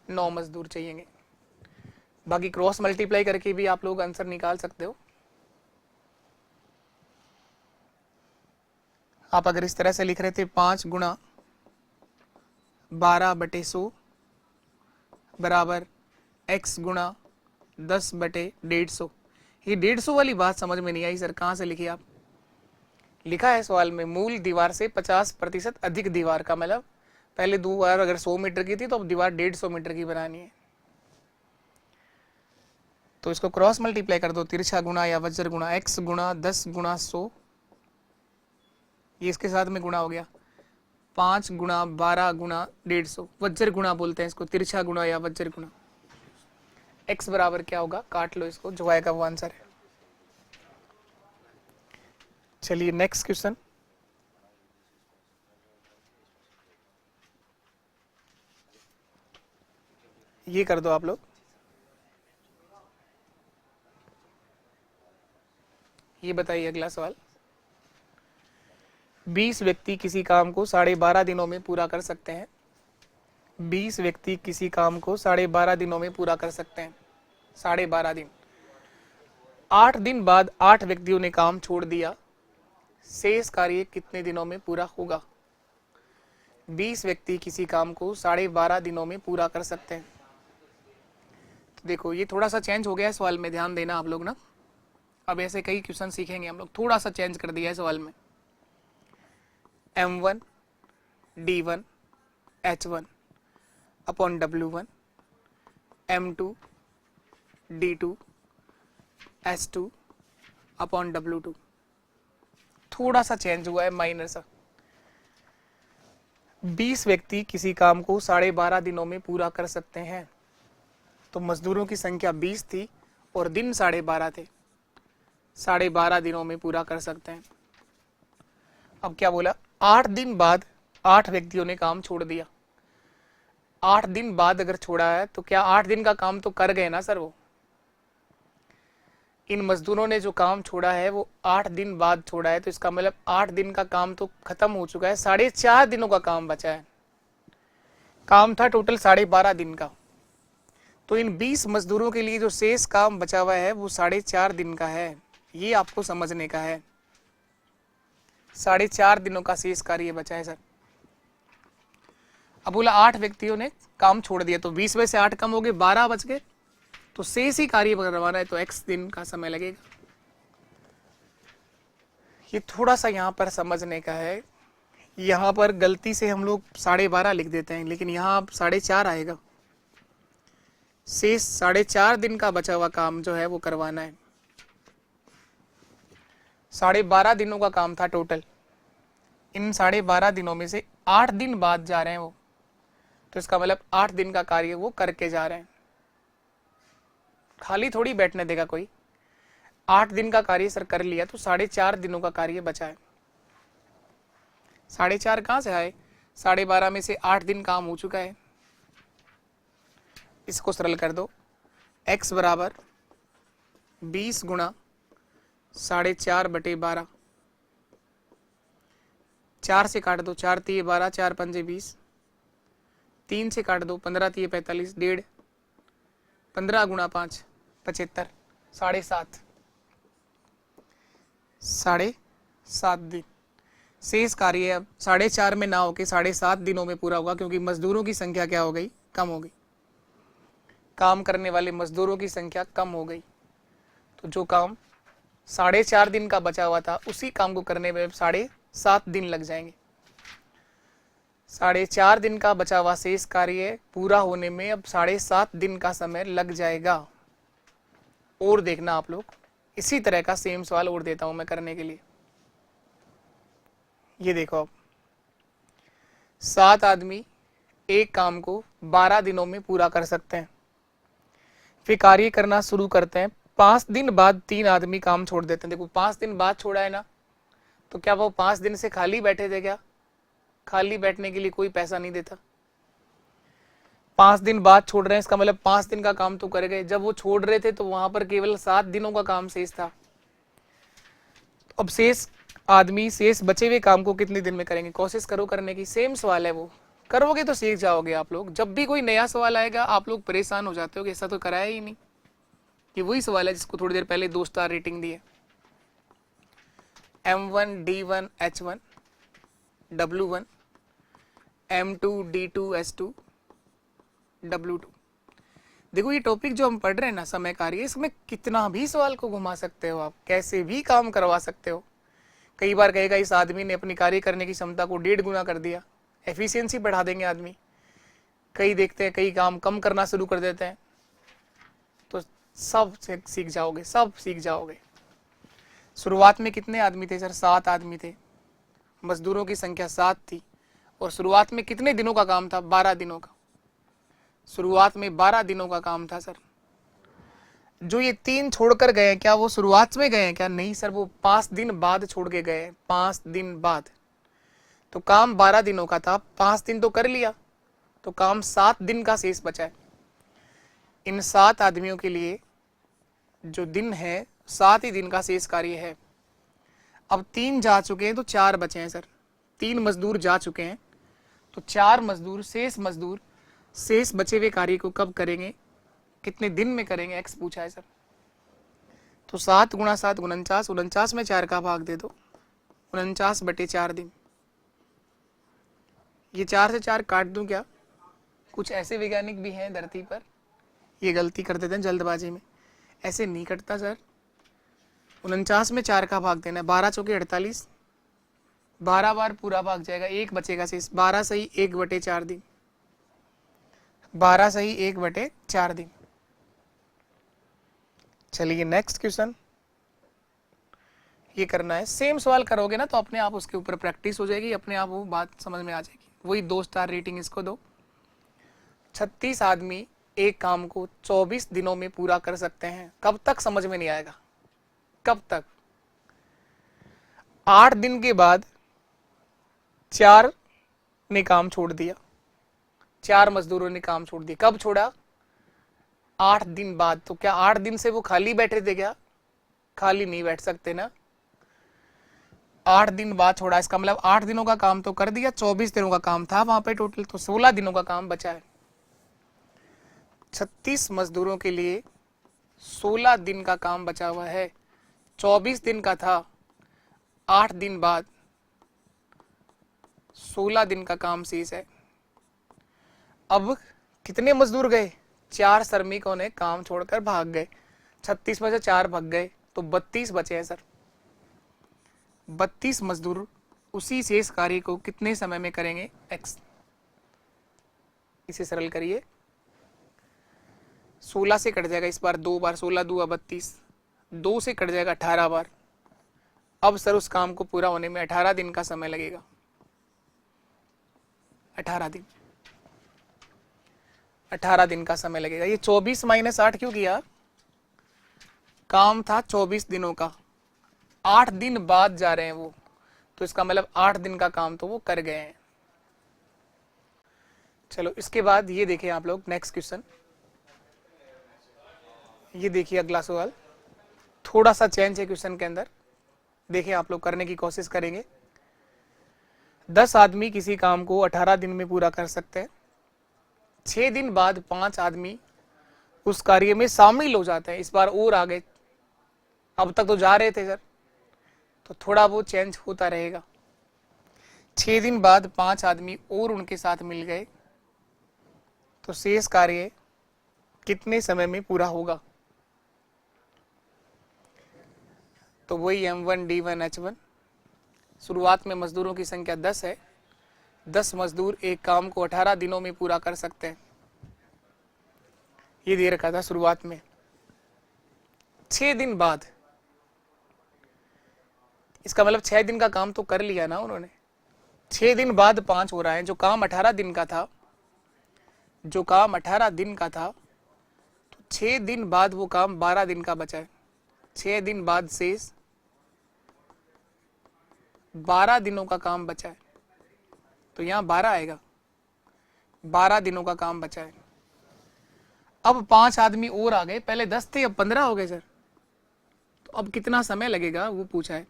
9 मजदूर चाहिएंगे। बाकी क्रॉस मल्टीप्लाई करके भी आप लोग आंसर निकाल सकते हो। आप अगर इस तरह से लिख रहे थे 5 गुणा 12/100 बराबर x गुणा 10/150, ये 150 वाली बात समझ में नहीं आई सर, कहाँ से लिखी आप? लिखा है सवाल में, मूल दीवार से 50% अधिक दीवार का मतलब पहले दीवार अगर 100 मीटर की थी तो अब दीवार 150 मीटर की बनानी है। तो इसको क्रॉस मल्टीप्लाई कर दो, तिरछा गुणा या वज्र गुणा x गुणा 10 गुणा 100, ये इसके साथ में गुणा हो गया 5 गुणा 12 गुणा 150, वज्र गुणा बोलते हैं इसको, तिरछा गुणा या वज्र गुणा। x बराबर क्या होगा, काट लो इसको, जो आएगा वो आंसर है। चलिए नेक्स्ट क्वेश्चन। ये कर दो आप लोग, ये बताइए अगला सवाल। 20 व्यक्ति किसी काम को 12.5 दिनों में पूरा कर सकते हैं। 20 व्यक्ति किसी काम को 12.5 दिनों में पूरा कर सकते हैं, 12.5 दिन। 8 दिन बाद 8 व्यक्तियों ने काम छोड़ दिया, शेष कार्य कितने दिनों में पूरा होगा? 20 व्यक्ति किसी काम को 12.5 दिनों में पूरा कर सकते हैं। तो देखो ये थोड़ा सा चेंज हो गया है सवाल में, ध्यान देना आप लोग ना। अब ऐसे कई क्वेश्चन सीखेंगे हम लोग, थोड़ा सा चेंज कर दिया है सवाल में। M1 D1 H1 upon W1, M2 D2 H2 upon W2, थोड़ा सा चेंज हुआ है, माइनर सा। 20 व्यक्ति किसी काम को 12.5 दिनों में पूरा कर सकते हैं, तो मजदूरों की संख्या 20 थी और दिन 12.5 थे, 12.5 दिनों में पूरा कर सकते हैं। अब क्या बोला, 8 दिन बाद 8 व्यक्तियों ने काम छोड़ दिया। 8 दिन बाद अगर छोड़ा है तो क्या 8 दिन का काम तो कर गए ना सर वो? इन मजदूरों ने जो काम छोड़ा है वो 8 दिन बाद छोड़ा है, तो इसका मतलब 8 दिन का काम तो खत्म हो चुका है, 4.5 दिनों का काम बचा है। काम था टोटल 12.5 दिन का, तो इन 20 मजदूरों के लिए जो शेष काम बचा हुआ है वो 4.5 दिन का है। ये आपको समझने का है, 4.5 दिनों का शेष कार्य बचा है सर। अब बोला 8 व्यक्तियों ने काम छोड़ दिया, तो 20 में से 8 कम हो गए, 12 बच गए, तो शेष ही कार्य करवाना है, तो x दिन का समय लगेगा। ये थोड़ा सा यहाँ पर समझने का है, यहाँ पर गलती से हम लोग 12.5 लिख देते हैं, लेकिन यहाँ 4.5 आएगा। शेष 4.5 दिन का बचा हुआ काम जो है वो करवाना है। 12.5 दिनों का काम था टोटल, इन 12.5 दिनों में से 8 दिन बाद जा रहे हैं वो, तो इसका मतलब 8 दिन का कार्य वो करके जा रहे हैं, खाली थोड़ी बैठने देगा कोई। 8 दिन का कार्य सर कर लिया तो 4.5 दिनों का कार्य बचा है। 4.5 कहाँ से आए, 12.5 में से 8 दिन काम हो चुका है। इसको सरल कर दो, x बराबर 20 गुणा 4.5/12, 4 से काट दो, 4 तिये 12, 4 पंजे 20, 3 से काट दो, 15 3 45, 1.5, 15 गुणा 5 75, 7.5, 7.5 दिन। शेष कार्य अब 4.5 में ना होके 7.5 दिनों में पूरा होगा, क्योंकि मजदूरों की संख्या क्या हो गई, कम हो गई। काम करने वाले मजदूरों की संख्या कम हो गई, तो जो काम 4.5 दिन का बचा हुआ था उसी काम को करने में 7.5 दिन लग जाएंगे। 4.5 दिन का बचा हुआ शेष कार्य पूरा होने में अब 7.5 दिन का समय लग जाएगा। और देखना आप लोग, इसी तरह का सेम सवाल और देता हूं मैं करने के लिए। ये देखो, अब 7 आदमी एक काम को 12 दिनों में पूरा कर सकते हैं। फिर कार्य करना शुरू करते हैं। 5 दिन बाद 3 आदमी काम छोड़ देते हैं। देखो 5 दिन बाद छोड़ा है ना, तो क्या वो 5 दिन से खाली बैठे थे क्या? खाली बैठने के लिए कोई पैसा नहीं देता। 5 दिन बाद छोड़ रहे हैं, इसका मतलब 5 दिन का काम तो कर गए। जब वो छोड़ रहे थे तो वहां पर केवल 7 दिनों का काम शेष था। अब शेष आदमी शेष बचे हुए काम को कितने दिन में करेंगे? कोशिश करो करने की। सेम सवाल है, वो करोगे तो सीख जाओगे आप लोग। जब भी कोई नया सवाल आएगा आप लोग परेशान हो जाते हो कि ऐसा तो कराया ही नहीं। ये वही सवाल है जिसको थोड़ी देर पहले 2 स्टार रेटिंग दी है। M1 D1 H1 W1 M2 D2 S2 W2। देखो ये टॉपिक जो हम पढ़ रहे हैं ना, समय कार्य, इसमें कितना भी सवाल को घुमा सकते हो आप, कैसे भी काम करवा सकते हो। कई बार कहेगा इस आदमी ने अपनी कार्य करने की क्षमता को 1.5 गुना कर दिया, एफिशिएंसी बढ़ा देंगे आदमी। कई देखते हैं कई काम कम करना शुरू कर देते हैं। तो सब सीख जाओगे, सब सीख जाओगे। शुरुआत में कितने आदमी थे सर? 7 आदमी थे। मजदूरों की संख्या 7 थी। और शुरुआत में कितने दिनों का काम था? 12 दिनों का। शुरुआत में 12 दिनों का काम था सर। जो ये 3 छोड़कर गए, क्या वो शुरुआत में गए हैं क्या? नहीं सर, वो 5 दिन बाद छोड़ के गए। 5 दिन बाद। तो काम 12 दिनों का था, 5 दिन तो कर लिया, तो काम 7 दिन का शेष बचा है। इन 7 आदमियों के लिए जो दिन है 7 ही दिन का शेष कार्य है। अब 3 जा चुके हैं तो 4 बचे हैं सर। 3 मजदूर जा चुके हैं तो 4 मजदूर, शेष बचे हुए कार्य को कब करेंगे, कितने दिन में करेंगे, एक्स पूछा है सर। तो 7 गुणा 7 49, 49 में 4 का भाग दे दो, 49/4 दिन। ये 4 से 4 काट दूं क्या? कुछ ऐसे वैज्ञानिक भी हैं धरती पर, ये गलती कर देते हैं जल्दबाजी में। ऐसे नहीं कटता सर। 49 में 4 का भाग देना है, 12 चौके 48, 12 बार पूरा भाग जाएगा, 1 बचेगा शेष। 12 सही 1/4 दिन, 12 सही 1/4 दिन। चलिए नेक्स्ट क्वेश्चन। ये करना है, सेम सवाल करोगे ना तो अपने आप उसके ऊपर प्रैक्टिस हो जाएगी, अपने आप वो बात समझ में आ जाएगी। वही 2 स्टार रेटिंग इसको दो। 36 आदमी एक काम को 24 दिनों में पूरा कर सकते हैं। कब तक? समझ में नहीं आएगा कब तक। 8 दिन के बाद 4 ने काम छोड़ दिया, 4 मजदूरों ने काम छोड़ दिया। कब छोड़ा? 8 दिन बाद। तो क्या 8 दिन से वो खाली बैठे थे क्या? खाली नहीं बैठ सकते ना। 8 दिन बाद छोड़ा, इसका मतलब 8 दिनों का काम तो कर दिया, 24 दिनों का काम था वहां पे टोटल, तो 16 दिनों का काम बचा है। 36 मजदूरों के लिए 16 दिन का काम बचा हुआ है। 24 दिन का था, 8 दिन बाद 16 दिन का काम शेष है। अब कितने मजदूर गए? 4 श्रमिकों ने काम छोड़कर भाग गए। 36 में से 4 भाग गए तो 32 बचे हैं सर। 32 मजदूर उसी शेष कार्य को कितने समय में करेंगे? एक्स। इसे सरल करिए, 16 से कट जाएगा इस बार 2 बार, 16 2 32, 2 से कट जाएगा 18 बार। अब सर उस काम को पूरा होने में 18 दिन का समय लगेगा। 18 दिन, 18 दिन का समय लगेगा। ये 24 - 8 क्यों किया? काम था 24 दिनों का, 8 दिन बाद जा रहे हैं वो, तो इसका मतलब 8 दिन का काम तो वो कर गए हैं। चलो इसके बाद ये देखें आप लोग नेक्स्ट क्वेश्चन। ये देखिए अगला सवाल, थोड़ा सा चेंज है क्वेश्चन के अंदर, देखिए आप लोग करने की कोशिश करेंगे। 10 आदमी किसी काम को 18 दिन में पूरा कर सकते हैं। 6 दिन बाद 5 आदमी उस कार्य में शामिल हो जाते हैं। इस बार और आ गए, अब तक तो जा रहे थे सर, तो थोड़ा वो चेंज होता रहेगा। 6 दिन बाद 5 आदमी और उनके साथ मिल गए, तो शेष कार्य कितने समय में पूरा होगा? तो वही M1 D1 H1। शुरुआत में मजदूरों की संख्या 10 है। 10 मजदूर एक काम को 18 दिनों में पूरा कर सकते हैं, ये दे रखा था शुरुआत में। 6 दिन बाद, इसका मतलब 6 दिन का काम तो कर लिया ना उन्होंने। 6 दिन बाद 5 हो रहा है। जो काम 18 दिन का था, जो काम 18 दिन का था, तो 6 दिन बाद वो काम 12 दिन का बचा है। 6 दिन बाद शेष 12 दिनों का काम बचा है, तो यहां 12 आएगा। 12 दिनों का काम बचा है। अब 5 आदमी और आ गए, पहले 10 थे अब 15 हो गए सर, तो अब कितना समय लगेगा वो पूछा है।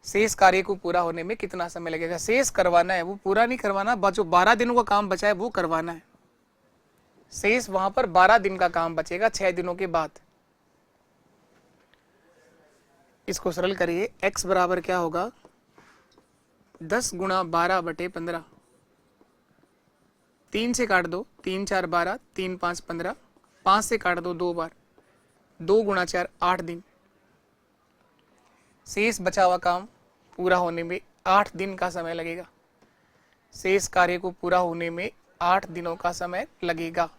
शेष कार्य को पूरा होने में कितना समय लगेगा? शेष करवाना है, वो पूरा नहीं करवाना, जो 12 दिनों का काम बचा है वो करवाना है। शेष वहां पर 12 दिन का काम बचेगा 6 दिनों के बाद। इसको सरल करिए, x बराबर क्या होगा? 10 गुणा 12 बटे 15। 3 से काट दो, 3 4 12, 3 5 15, 5 से काट दो 2 बार, 2 गुणा 4 8 दिन। शेष बचा हुआ काम पूरा होने में 8 दिन का समय लगेगा। शेष कार्य को पूरा होने में 8 दिनों का समय लगेगा।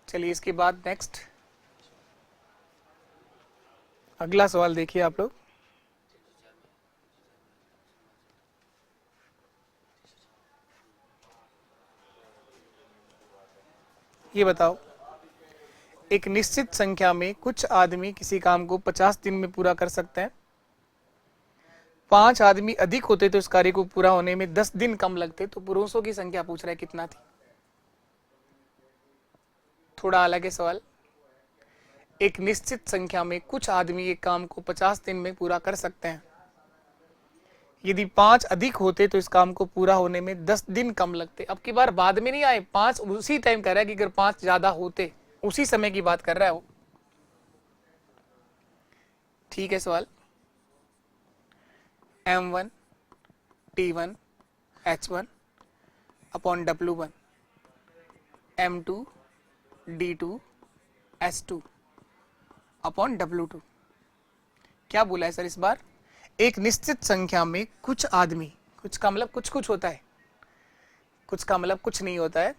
चलिए इसके बाद नेक्स्ट अगला सवाल देखिए आप लोग। ये बताओ, एक निश्चित संख्या में कुछ आदमी किसी काम को 50 दिन में पूरा कर सकते हैं। 5 आदमी अधिक होते तो इस कार्य को पूरा होने में 10 दिन कम लगते। तो पुरुषों की संख्या पूछ रहा है कितना थी। थोड़ा अलग है सवाल। एक निश्चित संख्या में कुछ आदमी एक काम को 50 दिन में पूरा कर सकते हैं। यदि 5 अधिक होते तो इस काम को पूरा होने में 10 दिन कम लगते। अब की बार बाद में नहीं आए, 5 उसी टाइम कर रहा है कि अगर 5 ज्यादा होते, उसी समय की बात कर रहा है वो। ठीक है सवाल, M1 T1 H1 upon W1 M2 D2 S2 upon W2। क्या बोला है सर इस बार? एक निश्चित संख्या में कुछ आदमी, कुछ का मतलब कुछ कुछ होता है, कुछ का मतलब कुछ नहीं होता है।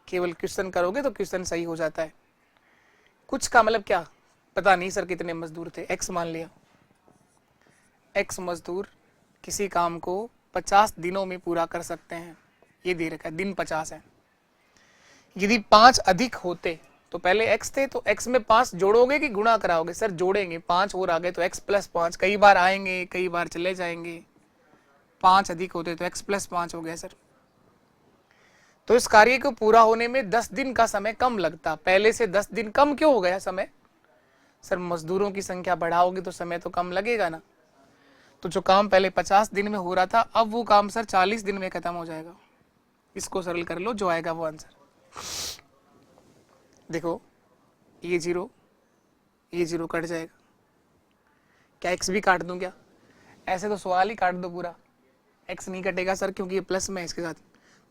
केवल क्वेश्चन करोगे तो क्वेश्चन सही हो जाता है। कुछ का मतलब क्या, पता नहीं सर कितने मजदूर थे, x मान लिया। x मजदूर किसी काम को 50 दिनों में पूरा कर सकते हैं, ये दे रखा है, दिन 50 है। यदि 5 अधिक होते, तो पहले x थे तो x में 5 जोड़ोगे कि गुणा कराओगे? सर जोड़ेंगे, 5 और आ गए तो x प्लस 5, कई बार आएंगे कई बार चले जाएंगे। 5 अधिक होते तो x प्लस 5 हो गया सर। तो इस कार्य को पूरा होने में 10 दिन का समय कम लगता। पहले से 10 दिन कम क्यों हो गया समय? सर मजदूरों की संख्या बढ़ाओगे तो समय तो कम लगेगा ना। तो जो काम पहले 50 दिन में हो रहा था, अब वो काम सर 40 दिन में खत्म हो जाएगा। इसको सरल कर लो, जो आएगा वो आंसर। देखो ये 0 कट जाएगा। क्या x भी काट दूं क्या? ऐसे तो सवाल ही काट दो पूरा। x नहीं कटेगा सर क्योंकि ये प्लस में है इसके साथ।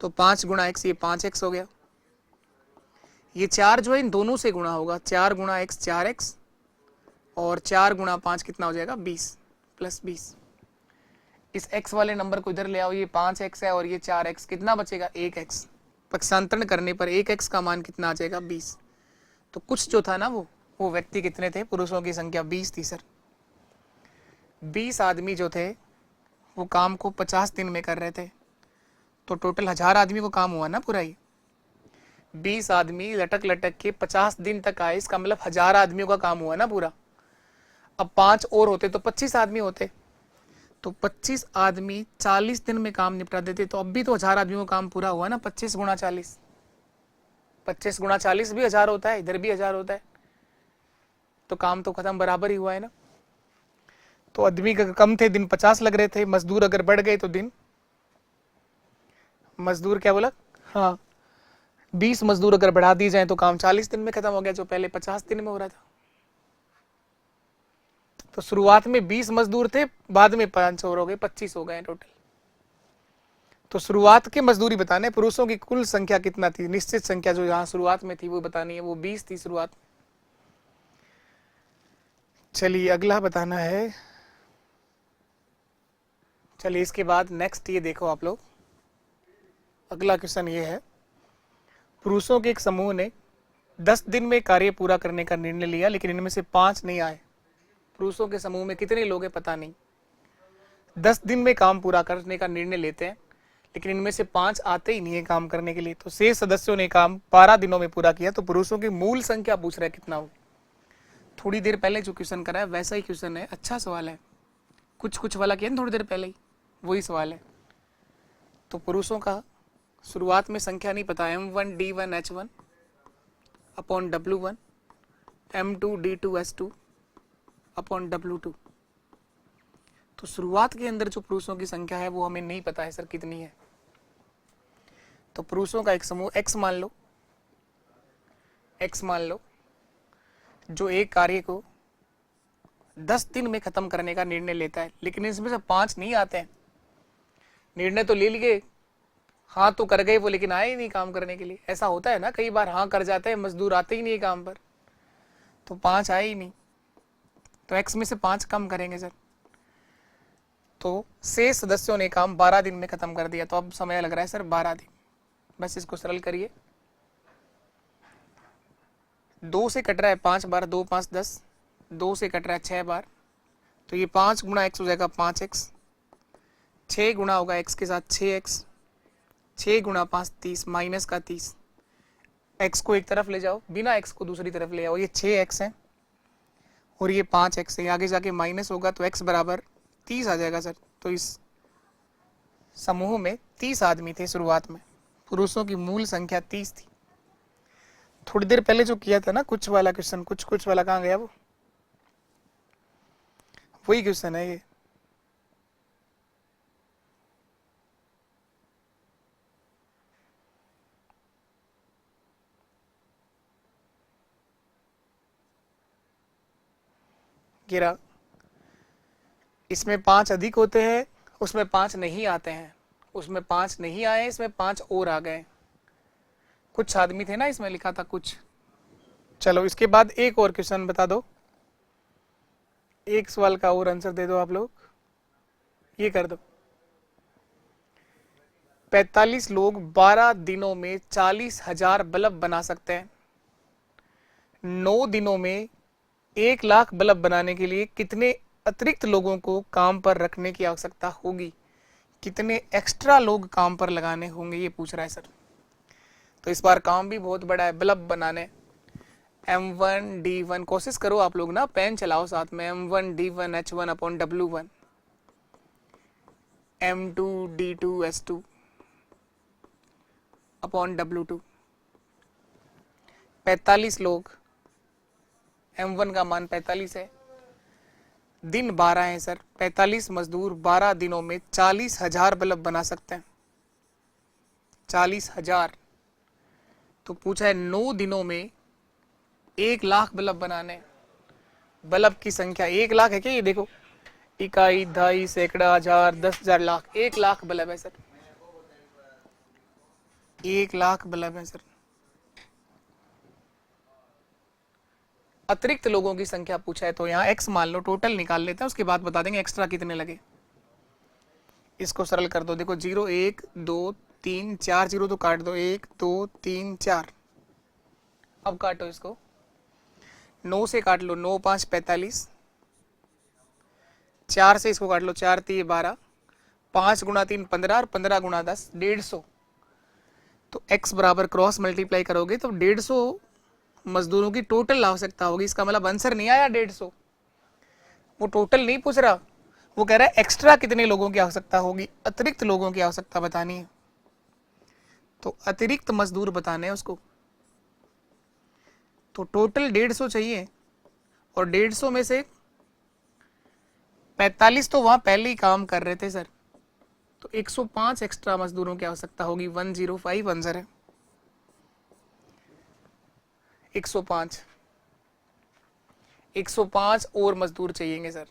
तो 5 गुणा x, ये 5x हो गया। ये 4 जो है इन दोनों से गुणा होगा, 4 गुणा x 4x, और 4 गुणा 5 कितना हो जाएगा? 20 प्लस 20। इस x वाले नंबर को इधर ले आओ, ये 5x है और ये 4x, कितना बचेगा? 1x। पक्षांतरण करने पर 1x का मान कितना आ जाएगा? 20। तो कुछ जो था ना वो व्यक्ति कितने थे? पुरुषों की संख्या 20 थी सर। 20 आदमी जो थे वो काम को 50 दिन में कर रहे थे, तो टोटल 1000 आदमी को काम हुआ ना पूरा ही। 20 आदमी लटक लटक के 50 दिन तक आए, इसका मतलब 1000 आदमियों का काम हुआ ना पूरा। अब 5 और होते तो 25 आदमी होते, तो 25 आदमी 40 दिन में काम निपटा देते, तो अब भी तो 1000 आदमियों का काम पूरा हुआ ना। 25 गुणा 40, 25 गुणा 40 भी 1000 होता है, इधर भी 1000 होता है, तो काम तो खत्म बराबर ही हुआ है ना। तो आदमी कम थे, दिन 50 लग रहे थे। मजदूर अगर बढ़ गए तो दिन, मजदूर क्या बोला? हाँ, 20 मजदूर अगर बढ़ा दी जाए तो काम 40 दिन में खत्म हो गया, जो पहले 50 दिन में हो रहा था। तो शुरुआत में 20 मजदूर थे, बाद में 5 और हो गए, 25 हो गए टोटल। तो शुरुआत के मजदूरी बताने, पुरुषों की कुल संख्या कितना थी, निश्चित संख्या जो यहाँ शुरुआत में थी वो बतानी है, वो 20 थी शुरुआत में। चलिए अगला बताना है। चलिए इसके बाद नेक्स्ट ये देखो आप लोग, अगला क्वेश्चन ये है, पुरुषों के एक समूह ने 10 दिन में कार्य पूरा करने का निर्णय लिया, लेकिन इनमें से 5 नहीं आए। पुरुषों के समूह में कितने लोग हैं पता नहीं, 10 दिन में काम पूरा करने का निर्णय लेते हैं, लेकिन इनमें से 5 आते ही नहीं है काम करने के लिए। तो 6 सदस्यों ने काम 12 दिनों में पूरा किया। तो पुरुषों की मूल संख्या पूछ रहा है कितना हो। थोड़ी देर पहले जो क्वेश्चन करा है वैसा ही क्वेश्चन है, अच्छा सवाल है, कुछ वाला किया ना थोड़ी देर पहले ही, वही सवाल है। तो पुरुषों का शुरुआत में संख्या नहीं पता, M1 D1 H1 upon W1, M2 D2 S2 upon W2। तो शुरुआत के अंदर जो पुरुषों की संख्या है वो हमें नहीं पता है सर कितनी है। तो पुरुषों का एक समूह X मान लो, X मान लो, जो एक कार्य को 10 दिन में खत्म करने का निर्णय लेता है, लेकिन इसमें से 5 नहीं आते हैं। निर्णय तो ले लिए, हाँ तो कर गए वो, लेकिन आए ही नहीं काम करने के लिए। ऐसा होता है ना कई बार, हाँ कर जाते हैं, मजदूर आते ही नहीं काम पर, तो 5 आए ही नहीं। तो X में से 5 कम करेंगे सर। तो 6 सदस्यों ने काम 12 दिन में खत्म कर दिया। तो अब समय लग रहा है सर 12 दिन। बस इसको सरल करिए, 2 से कट रहा है 5 बार, 2 5 10, 2 से कट रहा है 6 बार। तो ये 5 गुणा x हो जाएगा 5x, 6 गुणा होगा x के साथ 6x, 6 गुणा 5 30, माइनस का 30। x को एक तरफ ले जाओ, बिना x को दूसरी तरफ ले आओ, ये 6x है और ये 5x है, आगे जाके माइनस होगा तो x बराबर 30 आ जाएगा सर। तो इस समूह में 30 आदमी थे शुरुआत में, पुरुषों की मूल संख्या 30 थी। थोड़ी देर पहले जो किया था ना कुछ वाला क्वेश्चन, कुछ वाला कहाँ गया वो, वही क्वेश्चन है ये। गिरा, इसमें 5 अधिक होते हैं, उसमें 5 नहीं आते हैं, उसमें 5 नहीं आए, इसमें 5 और आ गए। कुछ आदमी थे ना इसमें लिखा था कुछ। चलो इसके बाद एक और क्वेश्चन बता दो, एक सवाल का और आंसर दे दो आप लोग। ये कर दो, 45 लोग 12 दिनों में 40,000 बल्ब बना सकते हैं। 9 दिनों में 1 लाख बल्ब बनाने के लिए कितने अतिरिक्त लोगों को काम पर रखने की आवश्यकता होगी, कितने एक्स्ट्रा लोग काम पर लगाने होंगे, ये पूछ रहा है सर। तो इस बार काम भी बहुत बड़ा है, बल्ब बनाने। M1 D1, कोशिश करो आप लोग ना, पेन चलाओ साथ में, M1 D1 H1 upon W1, M2 D2 S2 upon W2। 45 लोग, M1 का मान 45 है, दिन 12 है सर, 45 मजदूर 12 दिनों में 40,000 बल्ब बना सकते हैं, 40,000। तो पूछा है 9 दिनों में 1 लाख बल्ब बनाने। बल्ब की संख्या 1 लाख है क्या, ये देखो, इकाई, ढाई, सैकड़ा, हजार, 10,000, लाख, 1 लाख बल्ब है सर, 1 लाख बल्ब है सर। अतिरिक्त लोगों की संख्या पूछा है, तो यहाँ x मान लो, टोटल निकाल लेते हैं, उसके बाद बता देंगे एक्स्ट्रा कितने लगे। इसको सरल कर दो, देखो 0 1 2 3 4, 0 तो काट दो, 1 2 3 4। अब काटो इसको, 9 से काट लो, 9 5 45, 4 से इसको काट लो, 4 3 12, 5 गुणा 3 15 और 15 गुणा 10 150। तो x बराबर क्रॉस मल्टीप्लाई करोगे तो 150 मजदूरों की टोटल आवश्यकता होगी। इसका मतलब आंसर नहीं आया 150, वो टोटल नहीं पूछ रहा, वो कह रहा है एक्स्ट्रा कितने लोगों की आवश्यकता होगी, अतिरिक्त लोगों की आवश्यकता बतानी है। तो अतिरिक्त मजदूर बताने हैं उसको। तो टोटल 150 चाहिए, और 150 में से 45 तो वहां पहले ही काम कर रहे थे सर, तो 105 एक्स्ट्रा मजदूरों की आवश्यकता होगी। 105 आंसर है 105। 105 और मजदूर चाहिएंगे सर।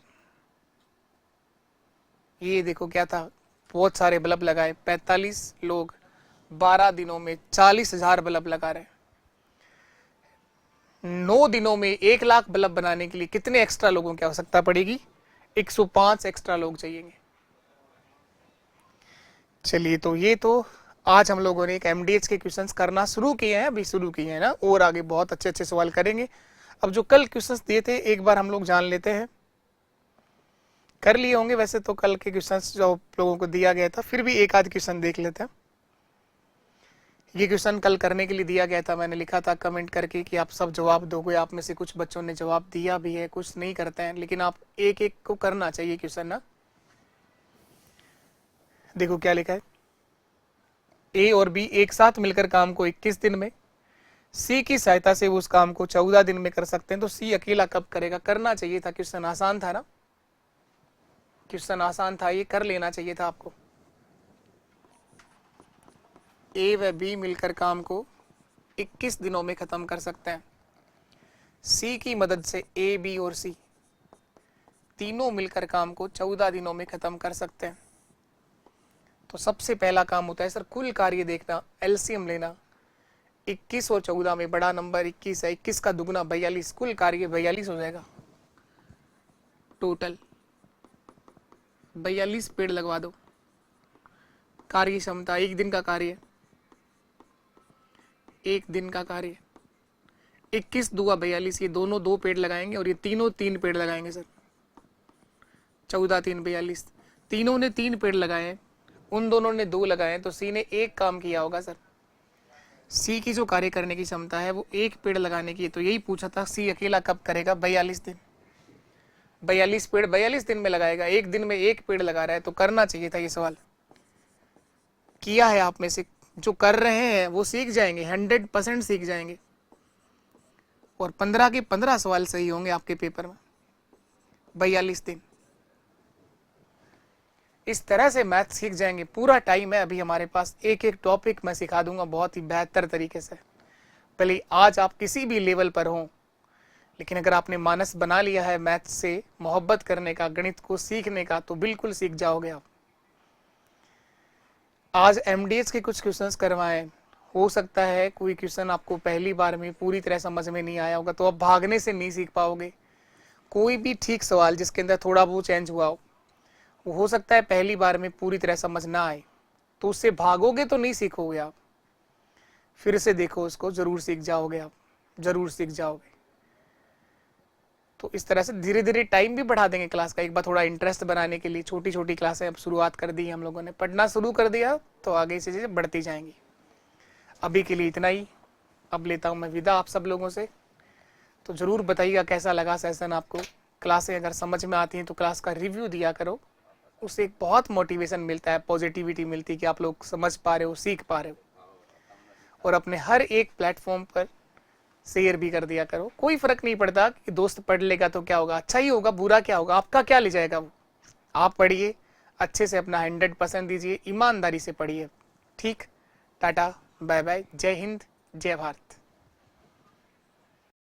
ये देखो क्या था, बहुत सारे बल्ब लगाए, 45 लोग 12 दिनों में 40,000 बल्ब लगा रहे हैं। 9 दिनों में 1 लाख बल्ब बनाने के लिए कितने एक्स्ट्रा लोगों की आवश्यकता पड़ेगी? 105 एक्स्ट्रा लोग चाहिएंगे। चलिए, तो ये तो आज हम लोगों ने एक एमडीएच के क्वेश्चंस करना शुरू किए हैं, अभी शुरू किए हैं ना, और आगे बहुत अच्छे अच्छे सवाल करेंगे। अब जो कल क्वेश्चंस दिए थे एक बार हम लोग जान लेते हैं। कर लिए होंगे वैसे तो कल के क्वेश्चंस जो लोगों को दिया गया था, फिर भी एक आध क्वेश्चन देख लेते हैं। ये क्वेश्चन कल करने के लिए दिया गया था, मैंने लिखा था कमेंट करके कि आप सब जवाब दोगे। आप में से कुछ बच्चों ने जवाब दिया भी है, कुछ नहीं करते हैं, लेकिन आप एक एक को करना चाहिए क्वेश्चन ना। देखो क्या लिखा है, ए और बी एक साथ मिलकर काम को 21 दिन में, सी की सहायता से वो उस काम को 14 दिन में कर सकते हैं, तो सी अकेला कब करेगा? करना चाहिए था, क्वेश्चन आसान था ना, क्वेश्चन आसान था, ये कर लेना चाहिए था आपको। ए व बी मिलकर काम को 21 दिनों में खत्म कर सकते हैं। सी की मदद से ए बी और सी तीनों मिलकर काम को 14 दिनों में खत्म कर सकते हैं। तो सबसे पहला काम होता है सर कुल कार्य देखना, एलसीएम लेना। 21 और 14 में बड़ा नंबर 21 है, 21 का दुगना 42, कुल कार्य 42 हो जाएगा। टोटल 42 पेड़ लगवा दो। कार्य क्षमता 1 दिन का कार्य, 1 दिन का कार्य। 21 दूगा 42, ये दोनों 2 पेड़ लगाएंगे और ये तीनों 3 पेड़ लगाएंगे सर। 14 3 42, तीनों ने 3 पेड़ लगाए, उन दोनों ने 2 लगाए, तो सी ने 1 काम किया होगा सर। सी की जो कार्य करने की क्षमता है वो 1 पेड़ लगाने की है, तो यही पूछा था सी अकेला कब करेगा? 42 दिन। 42 पेड़ 42 दिन में लगाएगा, 1 दिन में 1 पेड़ लगा रहा है, तो करना चाहिए था ये सवाल। किया है आप में से जो कर रहे हैं वो सीख जाएंगे, 100% सीख जाएंगे, और 15 के 15 सवाल सही होंगे आपके पेपर में। 42 दिन इस तरह से मैथ सीख जाएंगे। पूरा टाइम है अभी हमारे पास, एक एक टॉपिक मैं सिखा दूंगा बहुत ही बेहतर तरीके से। पहले आज आप किसी भी लेवल पर हो, लेकिन अगर आपने मानस बना लिया है मैथ से मोहब्बत करने का, गणित को सीखने का, तो बिल्कुल सीख जाओगे आप। आज एमडीएच के कुछ क्वेश्चंस करवाए, हो सकता है कोई क्वेश्चन आपको पहली बार में पूरी तरह समझ में नहीं आया होगा, तो आप भागने से नहीं सीख पाओगे। कोई भी ठीक सवाल जिसके अंदर थोड़ा बहुत चेंज हुआ हो सकता है पहली बार में पूरी तरह समझ ना आए, तो उससे भागोगे तो नहीं सीखोगे आप। फिर से देखो उसको, जरूर सीख जाओगे आप, जरूर सीख जाओगे। तो इस तरह से धीरे धीरे टाइम भी बढ़ा देंगे क्लास का। एक बार थोड़ा इंटरेस्ट बनाने के लिए छोटी छोटी क्लासें अब शुरुआत कर दी हम लोगों ने, पढ़ना शुरू कर दिया तो आगे से चीजें बढ़ती जाएंगी। अभी के लिए इतना ही, अब लेता हूं मैं विदा आप सब लोगों से। तो जरूर बताइएगा कैसा लगा सेशन आपको। क्लासें अगर समझ में आती हैं तो क्लास का रिव्यू दिया करो, उससे एक बहुत मोटिवेशन मिलता है, पॉजिटिविटी मिलती है कि आप लोग समझ पा रहे हो, सीख पा रहे हो। और अपने हर एक प्लेटफॉर्म पर शेयर भी कर दिया करो। कोई फर्क नहीं पड़ता कि दोस्त पढ़ लेगा तो क्या होगा, अच्छा ही होगा, बुरा क्या होगा, आपका क्या ले जाएगा वो। आप पढ़िए, अच्छे से अपना 100% दीजिए, ईमानदारी से पढ़िए। ठीक, टाटा बाय बाय, जय हिंद, जय भारत।